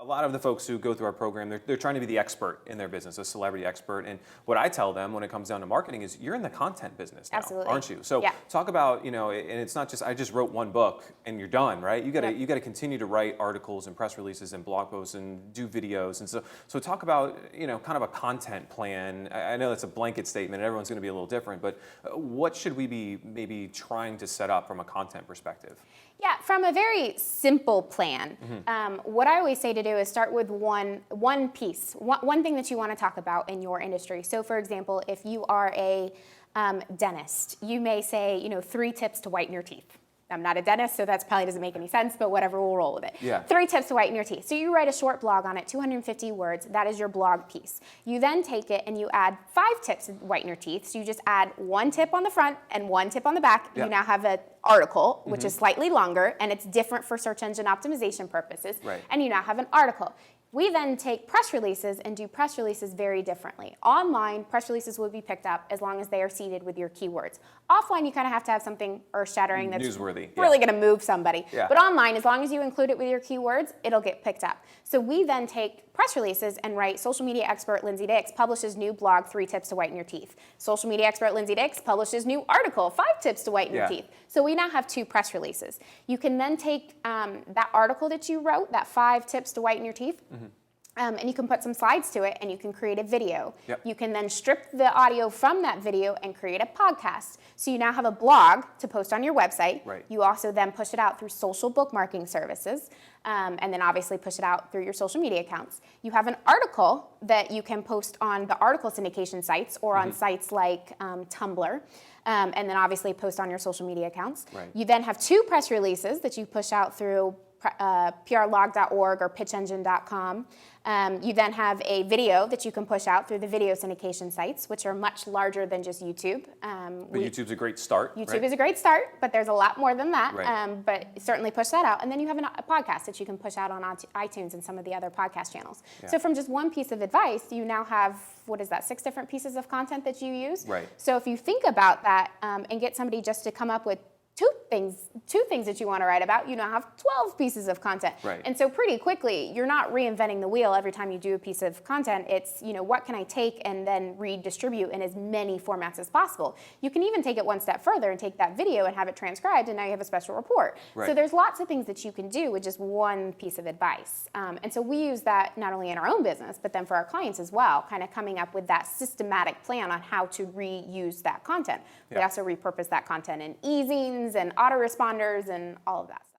lot of the folks who go through our program, they're trying to be the expert in their business, a celebrity expert. And what I tell them when it comes down to marketing is you're in the content business now, Absolutely. aren't you? So talk about, and it's not just, I just wrote one book and you're done, right? You got to continue to write articles and press releases and blog posts and do videos. And so talk about, kind of a content plan. I know that's a blanket statement and everyone's going to be a little different, but what should we be maybe trying to set up from a content perspective? Yeah, from a very simple plan, what I always say to do is start with one piece, one thing that you want to talk about in your industry. So for example, if you are a dentist, you may say, 3 tips to whiten your teeth. I'm not a dentist, so that probably doesn't make any sense, but whatever, we'll roll with it. Yeah. 3 tips to whiten your teeth. So you write a short blog on it, 250 words. That is your blog piece. You then take it and you add 5 tips to whiten your teeth. So you just add 1 tip on the front and 1 tip on the back. Yeah. You now have an article, which is slightly longer, and it's different for search engine optimization purposes. Right. And you now have an article. We then take press releases and do press releases very differently. Online, press releases will be picked up as long as they are seeded with your keywords. Offline, you kind of have to have something earth-shattering that's newsworthy, really going to move somebody. Yeah. But online, as long as you include it with your keywords, it'll get picked up. So we then take press releases and write, social media expert Lindsay Dix publishes new blog, 3 tips to whiten your teeth. Social media expert Lindsay Dix publishes new article, 5 tips to whiten your teeth. So we now have 2 press releases. You can then take that article that you wrote, that 5 tips to whiten your teeth, and you can put some slides to it and you can create a video. Yep. You can then strip the audio from that video and create a podcast. So you now have a blog to post on your website. Right. You also then push it out through social bookmarking services, and then obviously push it out through your social media accounts. You have an article that you can post on the article syndication sites or on sites like Tumblr. And then obviously post on your social media accounts. Right. You then have 2 press releases that you push out through prlog.org or pitchengine.com. You then have a video that you can push out through the video syndication sites, which are much larger than just YouTube. But YouTube's a great start. YouTube is a great start, but there's a lot more than that. Right. But certainly push that out. And then you have a podcast that you can push out on iTunes and some of the other podcast channels. Yeah. So from just one piece of advice, you now have, 6 different pieces of content that you use? Right. So if you think about that and get somebody just to come up with two things that you want to write about, you now have 12 pieces of content. Right. And so pretty quickly, you're not reinventing the wheel every time you do a piece of content. It's, what can I take and then redistribute in as many formats as possible. You can even take it one step further and take that video and have it transcribed, and now you have a special report. Right. So there's lots of things that you can do with just one piece of advice. And so we use that not only in our own business, but then for our clients as well, kind of coming up with that systematic plan on how to reuse that content. We also repurpose that content in e-zines and autoresponders and all of that.